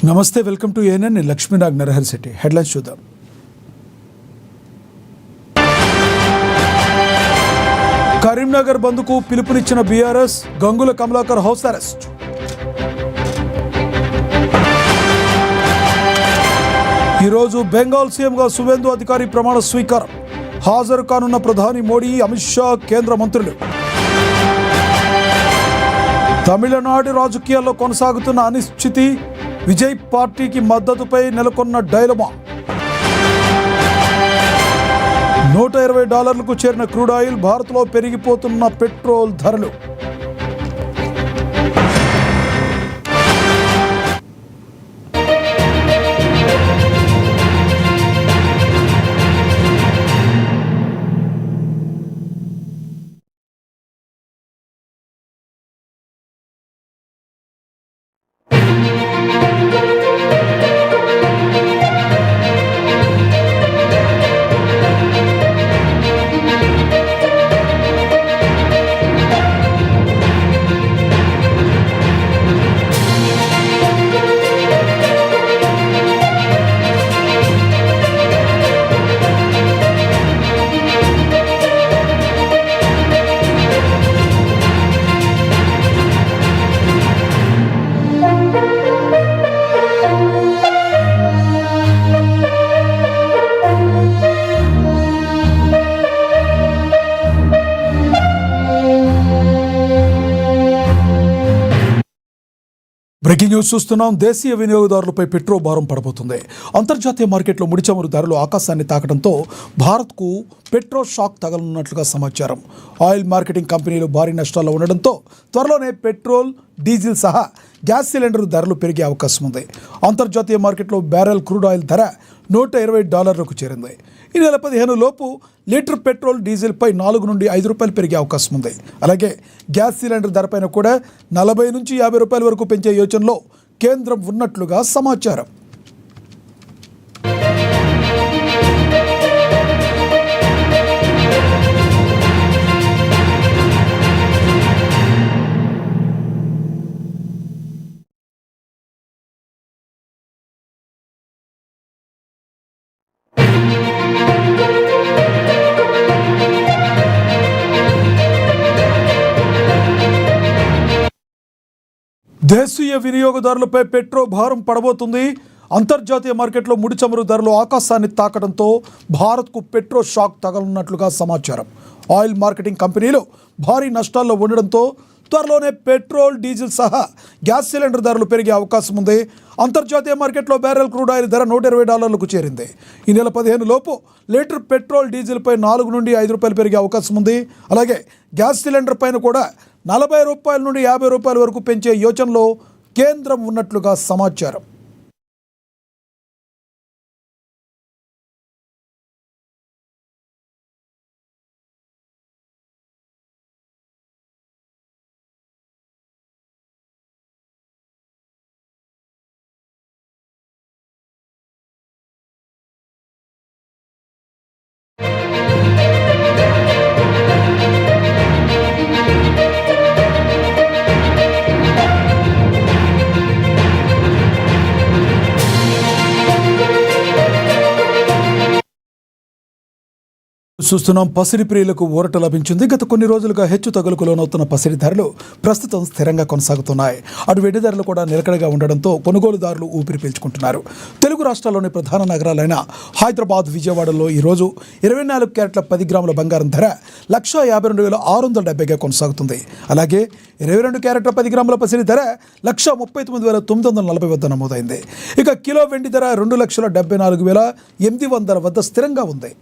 నమస్తే, welcome to ANN. నేను Lakshminag Narahari Shetty. Headlines చూద్దాం. కరీంనగర్ బంద్కు పిలుపునిచ్చిన బీఆర్ఎస్, గంగుల కమలాకర్ హౌస్ అరెస్ట్. ఈరోజు బెంగాల్ సీఎంగా సువేందు అధికారి ప్రమాణ స్వీకారం. హాజరు కానున్న ప్రధాని మోడీ, అమిత్ షా, కేంద్ర మంత్రులు. తమిళనాడు రాజకీయాల్లో కొనసాగుతున్న అనిశ్చితి, విజయ్ పార్టీకి మద్దతుపై నెలకొన్న డైలమా. $120కు చేరిన క్రూడ్ ఆయిల్, భారత్లో పెరిగిపోతున్న పెట్రోల్ ధరలు. బ్రేకింగ్ న్యూస్ చూస్తున్నాం. దేశీయ వినియోగదారులపై పెట్రోల్ భారం పడబోతుంది. అంతర్జాతీయ మార్కెట్లో ముడి చమురు ధరలు ఆకాశాన్ని తాకడంతో భారత్కు పెట్రోల్ షాక్ తగలనున్నట్లుగా సమాచారం. ఆయిల్ మార్కెటింగ్ కంపెనీలు భారీ నష్టాల్లో ఉండడంతో త్వరలోనే పెట్రోల్, డీజిల్ సహా గ్యాస్ సిలిండర్ ధరలు పెరిగే అవకాశం ఉంది. అంతర్జాతీయ మార్కెట్లో బ్యారెల్ క్రూడ్ ఆయిల్ ధర $120కు చేరింది. ఈ నెల 15 లోపు లీటర్ పెట్రోల్, డీజిల్పై $4 నుండి $5 పెరిగే అవకాశం ఉంది. అలాగే గ్యాస్ సిలిండర్ ధరపైన కూడా $40 నుంచి $50 వరకు పెంచే యోచనలో కేంద్రం ఉన్నట్లుగా సమాచారం. దేశీయ వినియోగదారులపై పెట్రోల్ భారం పడబోతుంది. అంతర్జాతీయ మార్కెట్లో ముడి చమురు ధరలు ఆకాశాన్ని తాకడంతో భారత్కు పెట్రోల్ షాక్ తగలనున్నట్లుగా సమాచారం. ఆయిల్ మార్కెటింగ్ కంపెనీలు భారీ నష్టాల్లో ఉండడంతో త్వరలోనే పెట్రోల్, డీజిల్ సహా గ్యాస్ సిలిండర్ ధరలు పెరిగే అవకాశం ఉంది. అంతర్జాతీయ మార్కెట్లో బ్యారెల్ క్రూడ్ ఆయిల్ ధర $120కు చేరింది. ఈ నెల 15 లోపు లీటర్ పెట్రోల్, డీజిల్పై $4 నుండి $5 పెరిగే అవకాశం ఉంది. అలాగే గ్యాస్ సిలిండర్ పైన కూడా $40 నుండి $50 వరకు పెంచే యోచనలో కేంద్రం ఉన్నట్లుగా సమాచారం. చూస్తున్నాం. పసిడి ప్రియులకు ఊరట లభించింది. గత కొన్ని రోజులుగా హెచ్చు తగులుకు లోనవుతున్న పసిడి ధరలు ప్రస్తుతం స్థిరంగా కొనసాగుతున్నాయి. అటు వెండి ధరలు కూడా నిలకడగా ఉండడంతో కొనుగోలుదారులు ఊపిరి పీల్చుకుంటున్నారు. తెలుగు రాష్ట్రాల్లోని ప్రధాన నగరాలైన హైదరాబాద్, విజయవాడలో ఈరోజు 24 క్యారెట్ల 10 గ్రాముల బంగారం ధర 152,670గా కొనసాగుతుంది. అలాగే 22 క్యారెట్ల 10 గ్రాముల పసిడి ధర 139,940 వద్ద నమోదైంది. ఇక కిలో వెండి ధర 2,74,800 వద్ద స్థిరంగా ఉంది.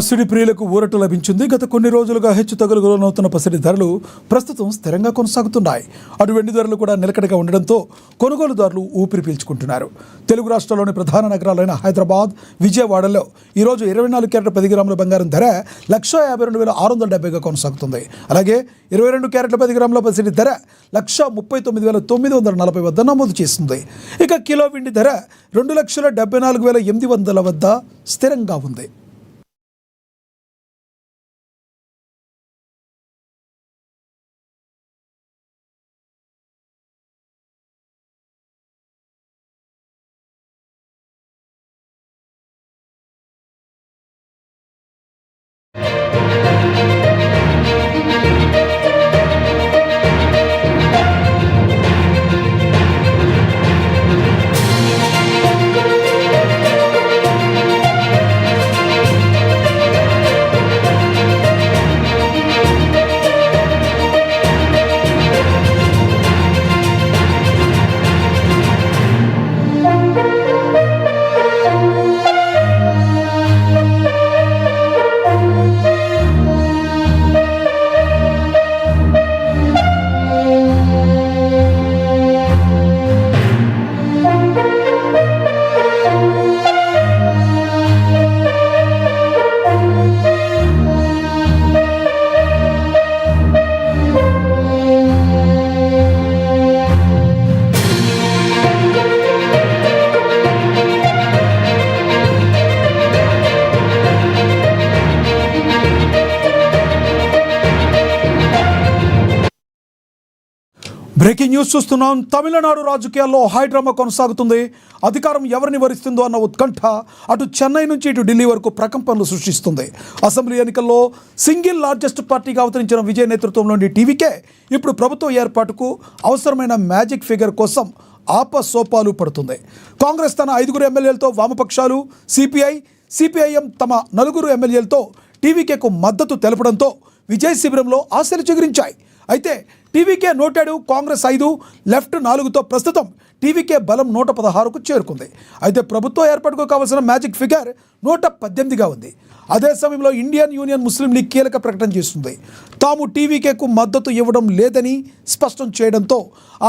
పసిడి ప్రియులకు ఊరట లభించింది. గత కొన్ని రోజులుగా హెచ్చుతగులుకు లోనవుతున్న పసిడి ధరలు ప్రస్తుతం స్థిరంగా కొనసాగుతున్నాయి. అటు వెండి ధరలు కూడా నిలకడగా ఉండడంతో కొనుగోలుదారులు ఊపిరి పీల్చుకుంటున్నారు. తెలుగు రాష్ట్రాల్లోని ప్రధాన నగరాలైన హైదరాబాద్, విజయవాడలో ఈరోజు 24 క్యారెట్ల 10 గ్రాముల బంగారం ధర 1,52,670గా కొనసాగుతుంది. అలాగే 22 క్యారెట్ల 10 గ్రాముల పసిడి ధర 1,39,940 వద్ద నమోదు చేస్తుంది. ఇక కిలో వెండి ధర 2,74,800 వద్ద స్థిరంగా ఉంది. బ్రేకింగ్ న్యూస్ చూస్తున్నాం. తమిళనాడు రాజకీయాల్లో హై డ్రామా కొనసాగుతుంది. అధికారం ఎవరిని వరిస్తుందో అన్న ఉత్కంఠ అటు చెన్నై నుంచి ఇటు ఢిల్లీ వరకు ప్రకంపనలు సృష్టిస్తుంది. అసెంబ్లీ ఎన్నికల్లో సింగిల్ లార్జెస్ట్ పార్టీగా అవతరించిన విజయ్ నేతృత్వంలోని టీవీకే ఇప్పుడు ప్రభుత్వ ఏర్పాటుకు అవసరమైన మ్యాజిక్ ఫిగర్ కోసం ఆపసోపాలు పడుతుంది. కాంగ్రెస్ తన 5 ఎమ్మెల్యేలతో, వామపక్షాలు సిపిఐఎం తమ 4 ఎమ్మెల్యేలతో టీవీకేకు మద్దతు తెలపడంతో విజయ్ శిబిరంలో ఆశలు చిగురించాయి. అయితే టీవీకే 107, కాంగ్రెస్ 5, లెఫ్ట్ 4తో ప్రస్తుతం టీవీకే బలం 116కు చేరుకుంది. అయితే ప్రభుత్వ ఏర్పాటుకు కావాల్సిన మ్యాజిక్ ఫిగర్ 118గా ఉంది. అదే సమయంలో ఇండియన్ యూనియన్ ముస్లిం లీగ్ కీలక ప్రకటన చేస్తుంది. తాము టీవీకేకు మద్దతు ఇవ్వడం లేదని స్పష్టం చేయడంతో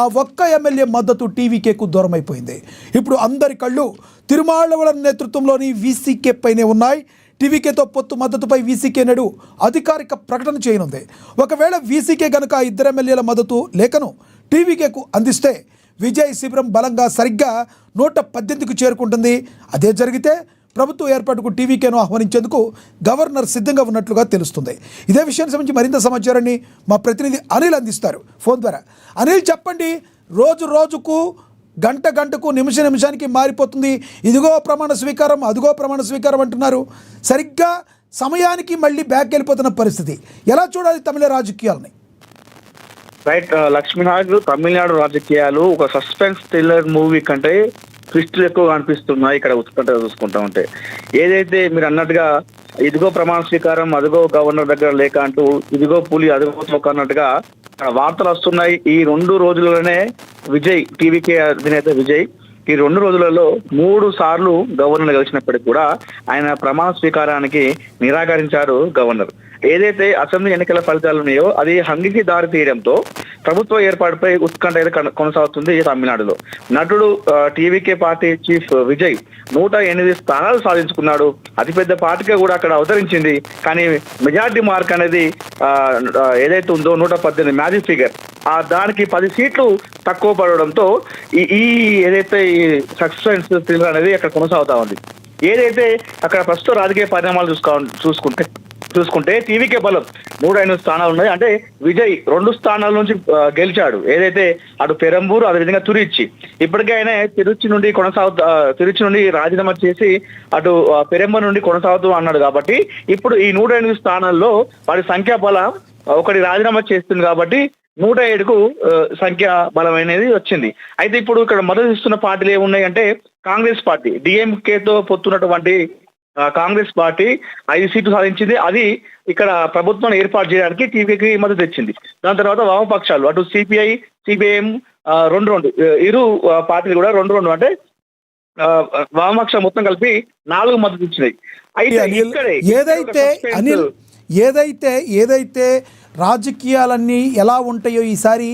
ఆ ఒక్క ఎమ్మెల్యే మద్దతు టీవీకేకు దూరమైపోయింది. ఇప్పుడు అందరి కళ్ళు తిరుమాళ్లవరం నేతృత్వంలోని వీసీకే పైనే ఉన్నాయి. టీవీకేతో పొత్తు మద్దతుపై వీసీకే నేడు అధికారిక ప్రకటన చేయనుంది. ఒకవేళ వీసీకే గనుక 2 ఎమ్మెల్యేల మద్దతు లేఖను టీవీకేకు అందిస్తే విజయ్ శిబిరం బలంగా సరిగ్గా 118కు చేరుకుంటుంది. అదే జరిగితే ప్రభుత్వ ఏర్పాటుకు టీవీకేను ఆహ్వానించేందుకు గవర్నర్ సిద్ధంగా ఉన్నట్లుగా తెలుస్తుంది. ఇదే విషయానికి సంబంధించి మరింత సమాచారాన్ని మా ప్రతినిధి అనిల్ అందిస్తారు ఫోన్ ద్వారా. అనిల్, చెప్పండి, రోజు రోజుకు గంటకు నిమిషానికి మారిపోతుంది. ఇదిగో ప్రమాణ స్వీకారం, అదిగో ప్రమాణ స్వీకారం అంటున్నారు. సరిగ్గా సమయానికి మళ్ళీ బ్యాక్ వెళ్ళిపోతున్న పరిస్థితి. ఎలా చూడాలి తమిళ రాజకీయాలని? రైట్ లక్ష్మీనాథ్, తమిళనాడు రాజకీయాలు ఒక సస్పెన్స్ థ్రిల్లర్ మూవీ కంటే ట్విస్టులు ఎక్కువ అనిపిస్తున్నాయి ఇక్కడ ఉత్కంఠ చూసుకుంటా ఉంటే. ఏదైతే మీరు అన్నట్టుగా ఇదిగో ప్రమాణ స్వీకారం, అదిగో గవర్నర్ దగ్గర లేక అంటూ ఇదిగో పులి అదిగో తోక అన్నట్టుగా వార్తలు వస్తున్నాయి. ఈ 2 రోజుల్లోనే విజయ్, టీవీకే అధినేత విజయ్ ఈ 2 రోజులలో 3 సార్లు గవర్నర్ కలిసినప్పటికీ కూడా ఆయన ప్రమాణ స్వీకారానికి నిరాకరించారు గవర్నర్. ఏదైతే అసెంబ్లీ ఎన్నికల ఫలితాలు ఉన్నాయో అది హంగికి దారి తీయడంతో ప్రభుత్వ ఏర్పాటుపై ఉత్కంఠ అయితే కొనసాగుతుంది తమిళనాడులో. నటుడు టీవీకే పార్టీ చీఫ్ విజయ్ 108 స్థానాలు సాధించుకున్నాడు. అతిపెద్ద పార్టీగా కూడా అక్కడ అవతరించింది. కానీ మెజార్టీ మార్క్ అనేది ఏదైతే ఉందో 118 మ్యాజిక్ ఫిగర్, దానికి 10 సీట్లు తక్కువ పడడంతో ఈ ఏదైతే ఈ సస్పెన్స్ థ్రిల్లర్ అనేది అక్కడ కొనసాగుతా ఉంది. ఏదైతే అక్కడ ప్రస్తుత రాజకీయ పరిణామాలు చూసుకుంటే టీవీకే బలం 108 స్థానాలు ఉన్నాయి. అంటే విజయ్ 2 స్థానాల నుంచి గెలిచాడు. ఏదైతే అటు పెరంబూరు, అదేవిధంగా తిరుచి. ఇప్పటికే ఆయన తిరుచి నుండి రాజీనామా చేసి అటు పెరంబూరు నుండి కొనసాగుతూ అన్నాడు. కాబట్టి ఇప్పుడు ఈ 108 స్థానాల్లో వాడి సంఖ్యా బలం ఒకటి రాజీనామా చేస్తుంది కాబట్టి 107కు సంఖ్య బలం అనేది వచ్చింది. అయితే ఇప్పుడు ఇక్కడ మద్దతు ఇస్తున్న పార్టీలు ఏమున్నాయి అంటే కాంగ్రెస్ పార్టీ, డిఎంకేతో పొత్తున్నటువంటి కాంగ్రెస్ పార్టీ 5 సీట్లు సాధించింది. అది ఇక్కడ ప్రభుత్వం ఏర్పాటు చేయడానికి టీవీకి మద్దతు ఇచ్చింది. దాని తర్వాత వామపక్షాలు అటు సిపిఐఎం 2 ఇరు పార్టీలు కూడా 2 అంటే వామపక్ష మొత్తం కలిపి 4 మద్దతు ఇచ్చినాయి. అయితే అనిల్, ఇక్కడే ఏదైతే అనిల్ ఏదైతే రాజకీయాలన్నీ ఎలా ఉంటాయో ఈసారి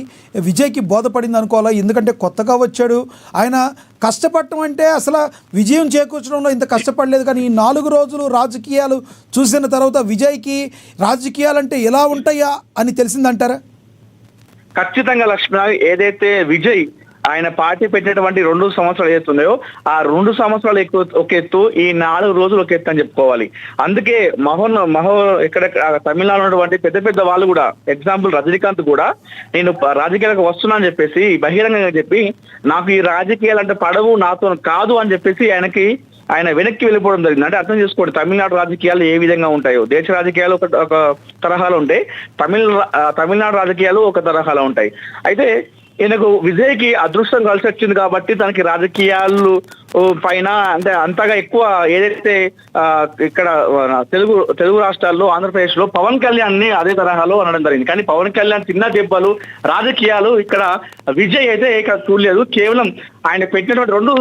విజయ్కి బోధపడింది అనుకోవాలా. ఎందుకంటే కొత్తగా వచ్చాడు ఆయన. కష్టపడటం అంటే అసలు విజయం చేకూర్చడంలో ఇంత కష్టపడలేదు, కానీ ఈ 4 రోజులు రాజకీయాలు చూసిన తర్వాత విజయ్కి రాజకీయాలంటే ఎలా ఉంటాయా అని తెలిసిందంటారా? ఖచ్చితంగా లక్ష్మీ, ఏదైతే విజయ్ ఆయన పార్టీ పెట్టినటువంటి 2 సంవత్సరాలు ఏతున్నాయో ఆ 2 సంవత్సరాలు ఒక ఎత్తు, ఈ 4 రోజులు ఒక ఎత్తు అని చెప్పుకోవాలి. అందుకే ఇక్కడ తమిళనాడు ఉన్నటువంటి పెద్ద పెద్ద వాళ్ళు కూడా, ఎగ్జాంపుల్ రజనీకాంత్ కూడా నేను రాజకీయాలకు వస్తున్నా అని చెప్పేసి బహిరంగంగా చెప్పి, నాకు ఈ రాజకీయాలు అంటే పడవు, నాతో కాదు అని చెప్పేసి ఆయన వెనక్కి వెళ్ళిపోవడం జరిగింది. అంటే అర్థం చేసుకోండి తమిళనాడు రాజకీయాలు ఏ విధంగా ఉంటాయో. దేశ రాజకీయాలు ఒక తరహాలో ఉంటాయి, తమిళనాడు రాజకీయాలు ఒక తరహాలో ఉంటాయి. అయితే ఈయనకు విజయ్కి అదృష్టం కలిసి వచ్చింది కాబట్టి తనకి రాజకీయాలు పైన అంటే అంతగా ఎక్కువ ఏదైతే ఇక్కడ తెలుగు రాష్ట్రాల్లో ఆంధ్రప్రదేశ్ లో పవన్ కళ్యాణ్ ని అదే తరహాలో అనడం జరిగింది. కానీ పవన్ కళ్యాణ్ చిన్న దెబ్బలు రాజకీయాలు ఇక్కడ విజయ్ అయితే ఇక్కడ చూడలేదు. కేవలం ఆయన పెట్టినటువంటి 2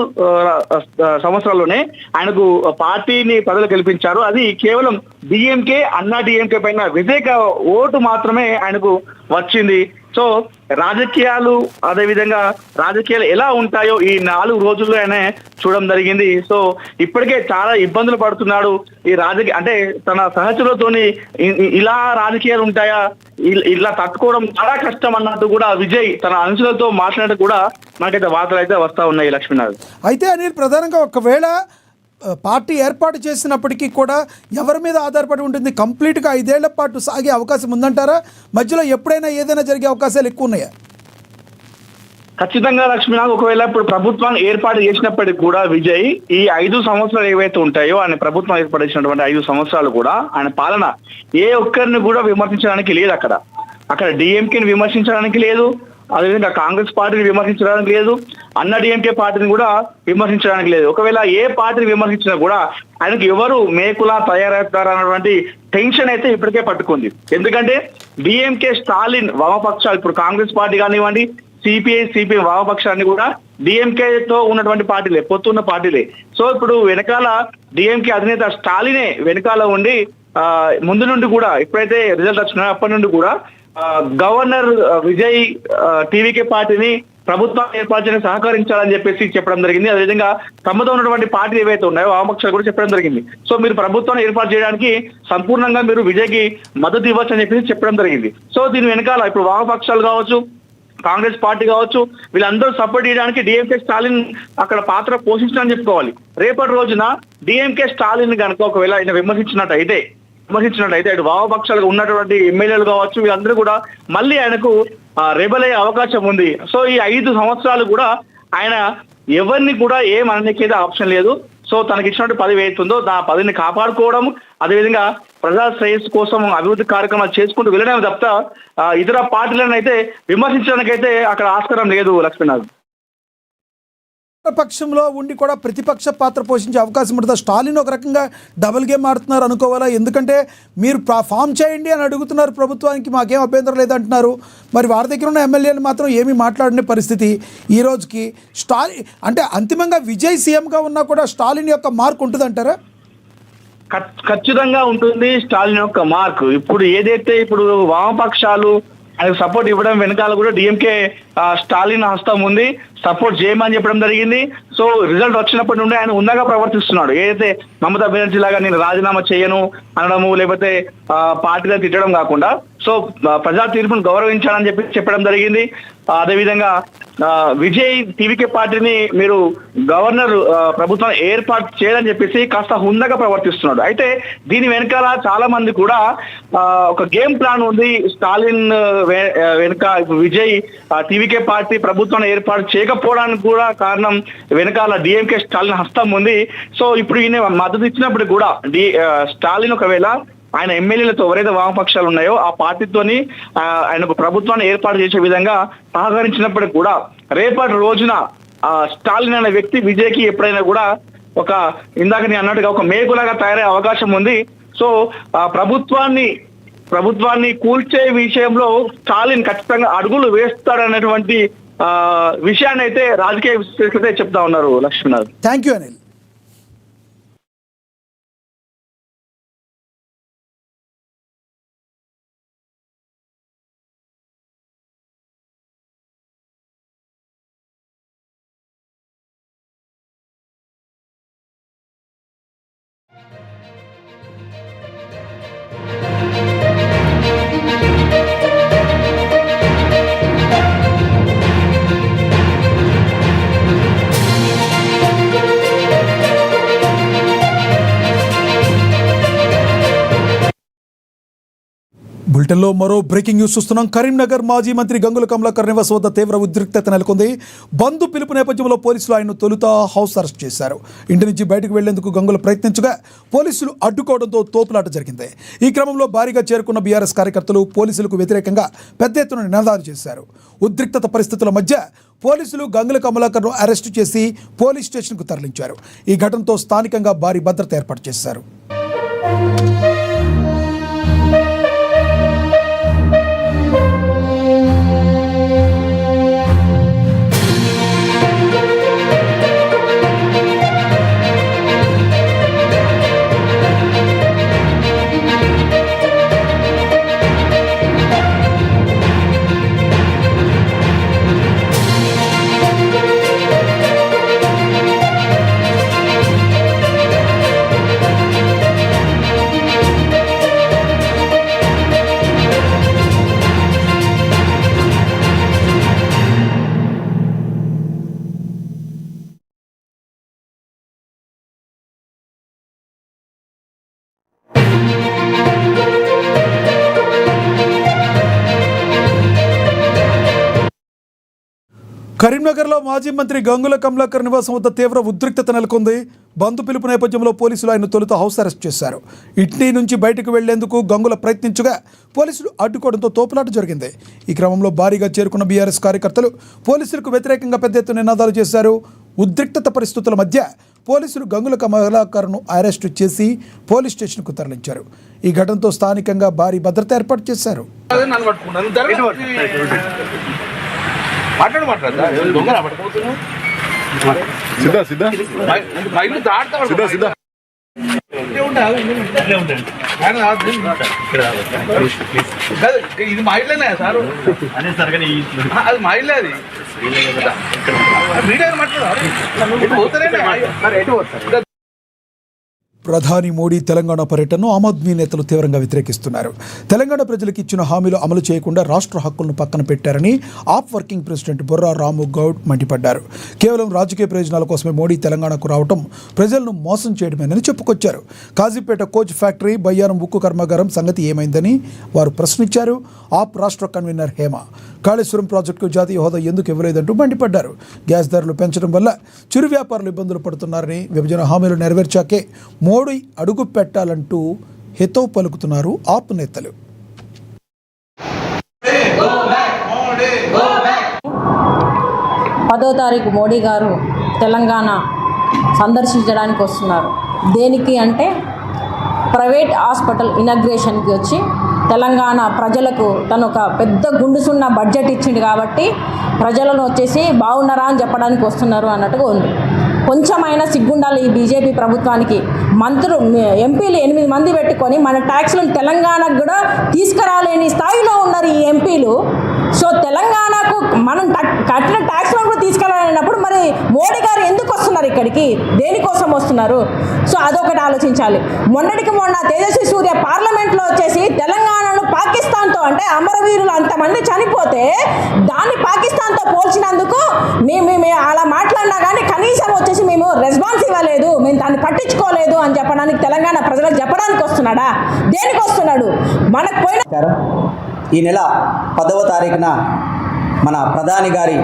సంవత్సరాల్లోనే ఆయనకు పార్టీని ప్రజలు గెలిపించారు. అది కేవలం డిఎంకే, అన్నా డిఎంకే పైన వ్యతిరేక ఓటు మాత్రమే ఆయనకు వచ్చింది. సో రాజకీయాలు అదేవిధంగా రాజకీయాలు ఎలా ఉంటాయో ఈ 4 రోజుల్లోనే చూడడం జరిగింది. సో ఇప్పటికే చాలా ఇబ్బందులు పడుతున్నాడు ఈ అంటే తన సహచరులతోని ఇలా రాజకీయాలు ఉంటాయా, ఇలా తట్టుకోవడం చాలా కష్టం అన్నట్టు కూడా విజయ్ తన అనుచరులతో మాట్లాడినట్టు కూడా మనకైతే వార్తలు అయితే వస్తా ఉన్నాయి లక్ష్మీనాథ్. అయితే అనిల్, ప్రధానంగా ఒకవేళ పార్టీ ఏర్పాటు చేసినప్పటికీ కూడా ఎవరి మీద ఆధారపడి ఉంటుంది? కంప్లీట్గా 5 ఏళ్ల పాటు సాగే అవకాశం ఉందంటారా? మధ్యలో ఎప్పుడైనా ఏదైనా జరిగే అవకాశాలు ఎక్కువ ఉన్నాయా? ఖచ్చితంగా లక్ష్మీనాథ్, ఒకవేళ ఇప్పుడు ప్రభుత్వాన్ని ఏర్పాటు చేసినప్పటికీ కూడా విజయ్ ఈ 5 సంవత్సరాలు ఏవైతే ఉంటాయో ఆయన ప్రభుత్వం ఏర్పాటు చేసినటువంటి 5 సంవత్సరాలు కూడా ఆయన పాలన ఏ ఒక్కరిని కూడా విమర్శించడానికి లేదు. అక్కడ డిఎంకేని విమర్శించడానికి లేదు, అదేవిధంగా కాంగ్రెస్ పార్టీని విమర్శించడానికి లేదు, అన్న డిఎంకే పార్టీని కూడా విమర్శించడానికి లేదు. ఒకవేళ ఏ పార్టీని విమర్శించినా కూడా ఆయనకు ఎవరు మేకులా తయారవుతారు అన్నటువంటి టెన్షన్ అయితే ఇప్పటికే పట్టుకుంది. ఎందుకంటే డిఎంకే, స్టాలిన్ వామపక్షాలు, ఇప్పుడు కాంగ్రెస్ పార్టీ కానివ్వండి, సిపిఐ వామపక్షాన్ని కూడా డిఎంకే తో ఉన్నటువంటి పార్టీలే, పొత్తున్న పార్టీలే. సో ఇప్పుడు వెనకాల డిఎంకే అధినేత స్టాలినే వెనకాల ఉండి ముందు నుండి కూడా ఎప్పుడైతే రిజల్ట్ వచ్చినాయో అప్పటి నుండి కూడా గవర్నర్ విజయ్ టీవీకే పార్టీని ప్రభుత్వాన్ని ఏర్పాటు చేయడానికి సహకరించాలని చెప్పేసి చెప్పడం జరిగింది. అదేవిధంగా తమతో ఉన్నటువంటి పార్టీలు ఏవైతే ఉన్నాయో వామపక్షాలు కూడా చెప్పడం జరిగింది. సో మీరు ప్రభుత్వాన్ని ఏర్పాటు చేయడానికి సంపూర్ణంగా మీరు విజయ్కి మద్దతు ఇవ్వచ్చు అని చెప్పేసి చెప్పడం జరిగింది. సో దీని వెనకాల ఇప్పుడు వామపక్షాలు కావచ్చు, కాంగ్రెస్ పార్టీ కావచ్చు, వీళ్ళందరూ సపోర్ట్ చేయడానికి డిఎంకే స్టాలిన్ అక్కడ పాత్ర పోషించాలని చెప్పుకోవాలి. రేపటి రోజున డిఎంకే స్టాలిన్ కనుక ఒకవేళ ఆయన విమర్శించినట్టయితే ఇటు వామపక్షాలకు ఉన్నటువంటి ఎమ్మెల్యేలు కావచ్చు, వీళ్ళందరూ కూడా మళ్ళీ ఆయనకు రెబల్ అయ్యే అవకాశం ఉంది. సో ఈ 5 సంవత్సరాలు కూడా ఆయన ఎవరిని కూడా ఏం అననికైతే ఆప్షన్ లేదు. సో తనకి ఇచ్చినట్టు పదవి అవుతుందో ఆ పదవిని కాపాడుకోవడం, అదేవిధంగా ప్రజా శ్రేయస్సు కోసం అభివృద్ధి కార్యక్రమాలు చేసుకుంటూ వెళ్ళడం తప్ప ఇతర పార్టీలను అయితే విమర్శించడానికైతే అక్కడ ఆస్కారం లేదు లక్ష్మీనాథ్. పక్షంలో ఉండి కూడా ప్రతిపక్ష పాత్ర పోషించే అవకాశం ఉంటుంది. స్టాలిన్ ఒక రకంగా డబుల్ గేమ్ ఆడుతున్నారు అనుకోవాలా? ఎందుకంటే మీరు ఫామ్ చేయండి అని అడుగుతున్నారు ప్రభుత్వానికి, మాకేం అభ్యంతరం లేదంటున్నారు. మరి వారి దగ్గర ఉన్న ఎమ్మెల్యేలు మాత్రం ఏమీ మాట్లాడని పరిస్థితి ఈ రోజుకి. స్టాలిన్ అంటే అంతిమంగా విజయ్ సీఎంగా ఉన్నా కూడా స్టాలిన్ యొక్క మార్క్ ఉంటుందంటారా? ఖచ్చితంగా ఉంటుంది స్టాలిన్ యొక్క మార్క్. ఇప్పుడు ఏదైతే ఇప్పుడు వామపక్షాలు ఆయనకు సపోర్ట్ ఇవ్వడం వెనకాల కూడా డిఎంకే స్టాలిన్ హస్తం ఉంది, సపోర్ట్ చేయమని చెప్పడం జరిగింది. సో రిజల్ట్ వచ్చినప్పటి నుండి ఆయన ఉన్నగా ప్రవర్తిస్తున్నాడు. ఏదైతే మమతా బెనర్జీ లాగా నేను రాజీనామా చేయను అనడము, లేకపోతే పార్టీలో తిట్టడం కాకుండా సో ప్రజా తీర్పును గౌరవించాలని చెప్పడం జరిగింది. అదేవిధంగా విజయ్ టీవీకే పార్టీని మీరు గవర్నర్ ప్రభుత్వం ఏర్పాటు చేయాలని చెప్పేసి కాస్త హుందాగా ప్రవర్తిస్తున్నాడు. అయితే దీని వెనకాల చాలా మంది కూడా ఒక గేమ్ ప్లాన్ ఉంది. స్టాలిన్ వెనుక విజయ్ టీవీకే పార్టీ ప్రభుత్వాన్ని ఏర్పాటు చేయకపోవడానికి కూడా కారణం వెనకాల డిఎంకే స్టాలిన్ హస్తం ఉంది. సో ఇప్పుడు ఈయన మద్దతు ఇచ్చినప్పుడు కూడా స్టాలిన్ ఒకవేళ ఆయన ఎమ్మెల్యేలతో ఎవరైతే వామపక్షాలు ఉన్నాయో ఆ పార్టీతోని ఆయనకు ప్రభుత్వాన్ని ఏర్పాటు చేసే విధంగా సహకరించినప్పటికీ కూడా రేపటి రోజున స్టాలిన్ అనే వ్యక్తి విజయ్కి ఎప్పుడైనా కూడా ఒక ఇందాక నేను అన్నట్టుగా ఒక మేకులాగా తయారయ్యే అవకాశం ఉంది. సో ప్రభుత్వాన్ని కూల్చే విషయంలో స్టాలిన్ ఖచ్చితంగా అడుగులు వేస్తాడనేటువంటి విషయాన్ని అయితే రాజకీయ విశ్లేషకులైతే చెప్తా ఉన్నారు లక్ష్మీనాథ్. Thank you Anil. బులెటిన్లో మరో బ్రేకింగ్ న్యూస్ చూస్తున్నాం. కరీంనగర్ మాజీ మంత్రి గంగుల కమలాకర్ నివాస్ వద్ద తీవ్ర ఉద్రిక్తత నెలకొంది. బంధు పిలుపు నేపథ్యంలో పోలీసులు ఆయన్ను తొలుత హౌస్ అరెస్ట్ చేశారు. ఇంటి నుంచి బయటకు వెళ్లేందుకు గంగుల ప్రయత్నించగా పోలీసులు అడ్డుకోవడంతో తోపులాట జరిగింది. ఈ క్రమంలో భారీగా చేరుకున్న బీఆర్ఎస్ కార్యకర్తలు పోలీసులకు వ్యతిరేకంగా పెద్ద ఎత్తున నినాదాలు చేశారు. ఉద్రిక్తత పరిస్థితుల మధ్య పోలీసులు గంగుల కమలాకర్ను అరెస్టు చేసి పోలీస్ స్టేషన్కు తరలించారు. ఈ ఘటనతో స్థానికంగా భారీ భద్రత ఏర్పాటు చేశారు. కరీంనగర్లో మాజీ మంత్రి గంగుల కమలాకర్ నివాసం వద్ద తీవ్ర ఉద్రిక్తత నెలకొంది. బంధు పిలుపు నేపథ్యంలో పోలీసులు ఆయన తొలుత హౌస్ అరెస్ట్ చేశారు. ఇంటి నుంచి బయటకు వెళ్లేందుకు గంగుల ప్రయత్నించగా పోలీసులు అడ్డుకోవడంతో తోపులాట జరిగింది. ఈ క్రమంలో భారీగా చేరుకున్న బీఆర్ఎస్ కార్యకర్తలు పోలీసులకు వ్యతిరేకంగా పెద్ద ఎత్తున నినాదాలు చేశారు. ఉద్రిక్తత పరిస్థితుల మధ్య పోలీసులు గంగుల కమలాకర్ను అరెస్టు చేసి పోలీస్ స్టేషన్కు తరలించారు. ఈ ఘటనతో స్థానికంగా భారీ భద్రత ఏర్పాటు చేశారు. ఇది మా ఇల్లేనా సార్? అది మా ఇల్లే. అది మీడియా మాట్లాడారు. ప్రధాని మోడీ తెలంగాణ పర్యటనను ఆమ్ ఆద్మీ నేతలు తీవ్రంగా వ్యతిరేకిస్తున్నారు. తెలంగాణ ప్రజలకు ఇచ్చిన హామీలు అమలు చేయకుండా రాష్ట్ర హక్కులను పక్కన పెట్టారని ఆప్ వర్కింగ్ ప్రెసిడెంట్ బొర్రా రాము గౌడ్ మండిపడ్డారు. కేవలం రాజకీయ ప్రయోజనాల కోసమే మోడీ తెలంగాణకు రావడం ప్రజలను మోసం చేయడమేనని చెప్పుకొచ్చారు. కాజీపేట కోచ్ ఫ్యాక్టరీ, బయ్యారం ఉక్కు కర్మాగారం సంగతి ఏమైందని వారు ప్రశ్నించారు. ఆప్ రాష్ట్ర కన్వీనర్ హేమ కాళేశ్వరం ప్రాజెక్టుకు జాతీయ హోదా ఎందుకు ఇవ్వలేదంటూ మండిపడ్డారు. గ్యాస్ ధరలు పెంచడం వల్ల చిరు వ్యాపారులు ఇబ్బందులు పడుతున్నారని, విభజన హామీలు నెరవేర్చాకే మోడీ అడుగు పెట్టాలంటూ హితవు పలుకుతున్నారు ఆప్ నేతలు. 10వ తారీఖు మోడీ గారు తెలంగాణ సందర్శించడానికి వస్తున్నారు. దేనికి అంటే ప్రైవేట్ హాస్పిటల్ ఇనాగ్రేషన్కి వచ్చి తెలంగాణ ప్రజలకు తను ఒక పెద్ద గుండుసున్న బడ్జెట్ ఇచ్చిండు కాబట్టి ప్రజలను వచ్చేసి బాగున్నారా అని చెప్పడానికి వస్తున్నారు అన్నట్టుగా ఉంది. కొంచెమైనా సిగ్గుండాలి ఈ బీజేపీ ప్రభుత్వానికి. ఎంపీలు 8 మంది పెట్టుకొని మన ట్యాక్స్లను తెలంగాణకు కూడా తీసుకురాలేని స్థాయిలో ఉన్నారు ఈ ఎంపీలు. సో తెలంగాణకు మనం కట్టిన ట్యాక్స్లను కూడా తీసుకురాలేనప్పుడు మరి మోడీ గారు ఎందుకు వస్తున్నారు ఇక్కడికి? దేనికోసం వస్తున్నారు? సో అదొకటి ఆలోచించాలి. మొన్నటికి మొన్న తేజస్వి సూర్య పార్లమెంట్లో వచ్చేసి తెలంగాణను పాకిస్తాన్తో, అంటే అమరవీరులు అంతమంది చనిపోతే దాన్ని పాకిస్తాన్తో పోల్చినందుకు మేము అలా మాట్లాడినా కానీ కనీసం వచ్చేసి మేము రెస్పాన్స్ ఇవ్వలేదు, మేము దాన్ని పట్టించుకోలేదు అని చెప్పడానికి తెలంగాణ ప్రజలకు చెప్పడానికి వస్తున్నాడా? దేనికి వస్తున్నాడు? మనకు పోయిన ఈ నెల 10వ తారీఖున మన ప్రధాని గారి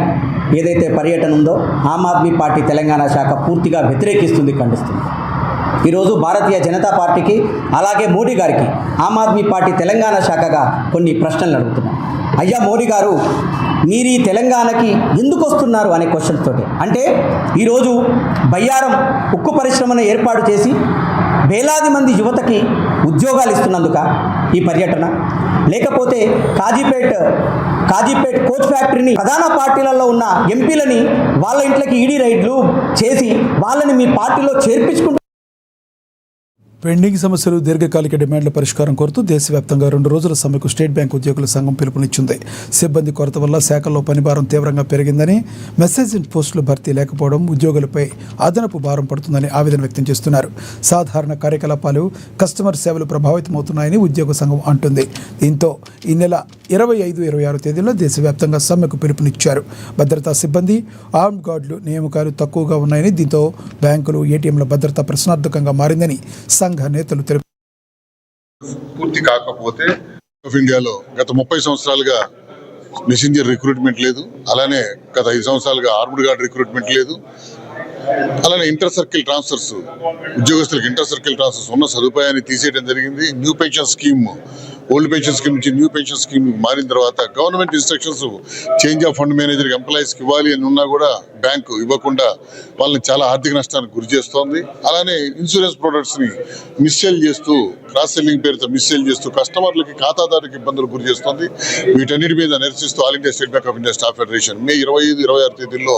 ఏదైతే పర్యటన ఉందో ఆమ్ ఆద్మీ పార్టీ తెలంగాణ శాఖ పూర్తిగా వ్యతిరేకిస్తుంది, ఖండిస్తుంది. ఈరోజు భారతీయ జనతా పార్టీకి అలాగే మోడీ గారికి ఆమ్ ఆద్మీ పార్టీ తెలంగాణ శాఖగా కొన్ని ప్రశ్నలు అడుగుతున్నాం. అయ్యా మోడీ గారు, మీరు ఈ తెలంగాణకి ఎందుకు వస్తున్నారు అనే క్వశ్చన్స్ తోటి, అంటే ఈరోజు బయ్యారం ఉక్కు పరిశ్రమను ఏర్పాటు చేసి వేలాది మంది యువతకి ఉద్యోగాలు ఇస్తున్నందుక, ఈ పర్యటన? లేకపోతే కాజీపేట్ కోచ్ ఫ్యాక్టరీని ప్రధాన పార్టీలలో ఉన్న ఎంపీలని వాళ్ళ ఇంట్లోకి ఈడీ రైడ్లు చేసి వాళ్ళని మీ పార్టీలో చేర్పించుకుంటూ పెండింగ్ సమస్యలు దీర్ఘకాలిక డిమాండ్ల పరిష్కారం కోరుతూ దేశవ్యాప్తంగా 2 రోజుల సమ్మెకు స్టేట్ బ్యాంక్ ఉద్యోగుల సంఘం పిలుపునిచ్చింది. సిబ్బంది కొరత వల్ల శాఖల్లో పనిభారం తీవ్రంగా పెరిగిందని, మెసేజింగ్ పోస్టులు భర్తీ లేకపోవడం ఉద్యోగులపై అదనపు భారం పడుతుందని ఆవేదన వ్యక్తం చేస్తున్నారు. సాధారణ కార్యకలాపాలు, కస్టమర్ సేవలు ప్రభావితమవుతున్నాయని ఉద్యోగ సంఘం అంటుంది. దీంతో ఈ నెల 25, 26 తేదీల్లో దేశవ్యాప్తంగా సమ్మెకు పిలుపునిచ్చారు. భద్రతా సిబ్బంది, ఆర్మ్ గార్డులు నియామకాలు తక్కువగా ఉన్నాయని, దీంతో బ్యాంకులు, ఏటీఎంల భద్రత ప్రశ్నార్థకంగా మారిందని సంఘ నేతలు తెలిపారు. పూర్తి కాకపోతే ఆఫ్ ఇండియాలో గత 30 సంవత్సరాలుగా మెసెంజర్ రిక్రూట్మెంట్ లేదు, అలానే గత 5 సంవత్సరాలుగా ఆర్మ్డ్ గార్డ్ రిక్రూట్మెంట్ లేదు, అలానే ఇంటర్ సర్కిల్ ట్రాన్స్ఫర్స్, ఉద్యోగస్తులకు ఇంటర్ సర్కిల్ ట్రాన్స్ఫర్స్ ఉన్న సదుపాయాన్ని తీసేయడం జరిగింది. New pension scheme, old pension scheme నుంచి న్యూ పెన్షన్ స్కీమ్ మారిన తర్వాత government instructions change of fund manager ఎంప్లాయీస్కి ఇవ్వాలి అని ఉన్నా కూడా బ్యాంకు ఇవ్వకుండా వాళ్ళని చాలా ఆర్థిక నష్టానికి గురి చేస్తోంది. అలానే ఇన్సూరెన్స్ ప్రొడక్ట్స్ని మిస్సేల్ చేస్తూ, క్రాస్ సెల్లింగ్ పేరుతో మిస్సేల్ చేస్తూ కస్టమర్లకి, ఖాతాదారులకు ఇబ్బందులు గురి చేస్తోంది. వీటన్నిటి మీద నిరసిస్తూ all India State Bank of India staff federation May 25, 26 తేదీల్లో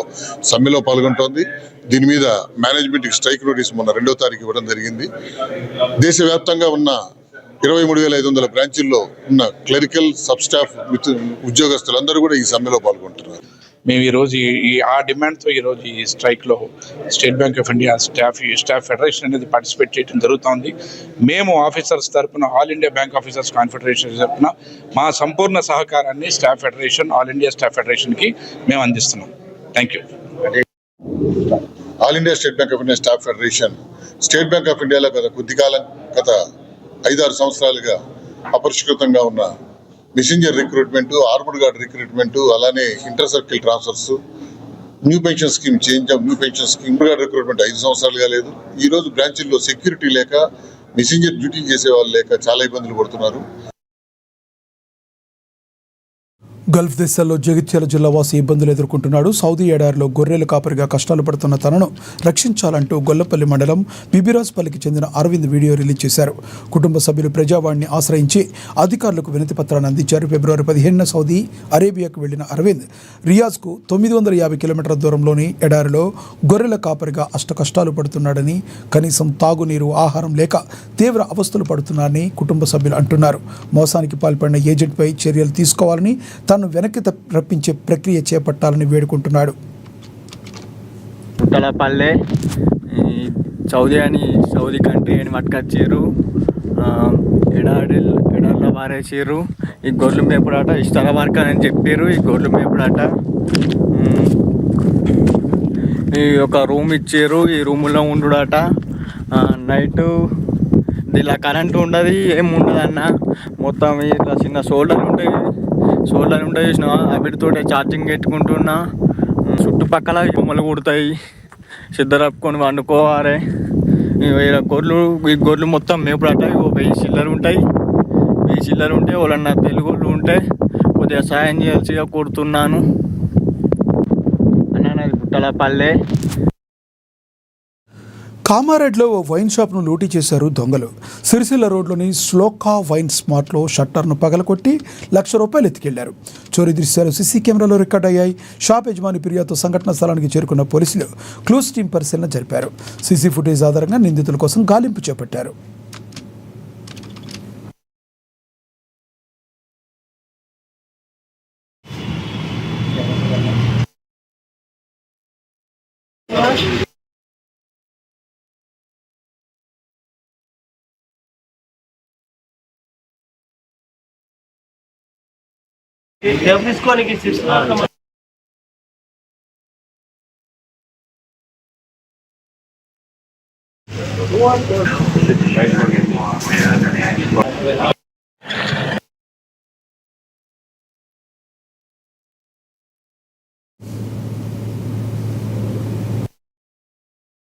సమ్మెలో పాల్గొంటోంది. దీని మీద మేనేజ్మెంట్కి స్ట్రైక్ నోటీస్ మొన్న 2వ తారీఖు ఇవ్వడం జరిగింది. దేశవ్యాప్తంగా ఉన్న 23,500 బ్రాంచీల్లో ఉన్న క్లరికల్, సబ్ స్టాఫ్ ఉద్యోగస్తులందరూ కూడా ఈ సమ్మెలో పాల్గొంటున్నారు. మేము ఈరోజు ఆ డిమాండ్తో ఈరోజు ఈ స్ట్రైక్లో State Bank of India staff federation అనేది పార్టిసిపేట్ చేయడం జరుగుతోంది. మేము ఆఫీసర్స్ తరఫున, all India bank officers confederation తరఫున మా సంపూర్ణ సహకారాన్ని staff federation, all India staff ఫెడరేషన్కి మేము అందిస్తున్నాం. Thank you. All India State Bank of India staff federation State Bank of ఇండియాలో గత 5-6 సంవత్సరాలుగా అపరిష్కృతంగా ఉన్న messenger recruitment, armed guard recruitment, అలానే inter circle transfers, new pension scheme, change of new pension scheme gourd recruitment 5 సంవత్సరాలుగా లేదు. ఈరోజు బ్రాంచీల్లో security లేక, మెసెంజర్ డ్యూటీ చేసే వాళ్ళు లేక చాలా ఇబ్బందులు పడుతున్నారు. గల్ఫ్ దేశాల్లో జగిత్యాల జిల్లా వాసి ఇబ్బందులు ఎదుర్కొంటున్నాడు. సౌదీ ఎడారిలో గొర్రెలు కాపరిగా కష్టాలు పడుతున్న తనను రక్షించాలంటూ గొల్లపల్లి మండలం బిబిరాజ్పల్లికి చెందిన అరవింద్ వీడియో రిలీజ్ చేశారు. కుటుంబ సభ్యులు ప్రజావాణిని ఆశ్రయించి అధికారులకు వినతి పత్రాన్ని అందించారు. ఫిబ్రవరి 15న సౌదీ అరేబియాకు వెళ్లిన అరవింద్ రియాజ్కు 950 కిలోమీటర్ల దూరంలోని ఎడారిలో గొర్రెల కాపరిగా అష్టకష్టాలు పడుతున్నాడని, కనీసం తాగునీరు, ఆహారం లేక తీవ్ర అవస్థలు పడుతున్నారని కుటుంబ సభ్యులు అంటున్నారు. మోసానికి పాల్పడిన ఏజెంట్పై చర్యలు తీసుకోవాలని, తను వెనక్కి రప్పించే ప్రక్రియ చేపట్టాలని వేడుకుంటున్నాడు. పుట్టలపల్లె సౌదీ కంట్రీ అని పట్టుకొచ్చారు. ఎడారిలో పారేసారు. ఈ గొర్రెలు మేపుడాట ఇస్తాల వర్క్ అని చెప్పారు. ఈ గొర్రెలు మేపుడాట ఈ ఒక రూమ్ ఇచ్చారు. ఈ రూములో ఉండుడాట. నైటు ఇలా కరెంటు ఉండదు, ఏమి ఉండదు అన్న. మొత్తం ఇట్లా చిన్న షోల్డర్ ఉంటాయి చూసిన వీటితో ఛార్జింగ్ పెట్టుకుంటున్నా. చుట్టుపక్కల బొమ్మలు కుడతాయి. సిద్ధరప్పుకొని వండుకోవాలి. ఈ గొర్రెలు మొత్తం మేపుడట 1000 చిల్లర ఉంటాయి. 1000 చిల్లర ఉంటే వాళ్ళన్న తెలుగుళ్ళు ఉంటే కొద్దిగా సాయం చేయాల్సిగా కొడుతున్నాను అన్న. నాది పుట్టలపల్లె. కామారెడ్డిలో ఓ వైన్ షాప్ను లూటీ చేశారు దొంగలు. సిరిసిల్ల రోడ్లోని శ్లోకా వైన్ స్మార్ట్లో షట్టర్ను పగలకొట్టి ₹1,00,000 ఎత్తుకెళ్లారు. చోరీ దృశ్యాలు సీసీ కెమెరాలో రికార్డ్ అయ్యాయి. షాప్ యజమాని ఫిర్యాదుతో సంఘటనా స్థలానికి చేరుకున్న పోలీసులు క్లూస్ టీం పరిశీలన జరిపారు. సీసీ ఫుటేజ్ ఆధారంగా నిందితుల కోసం గాలింపు చేపట్టారు.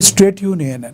State union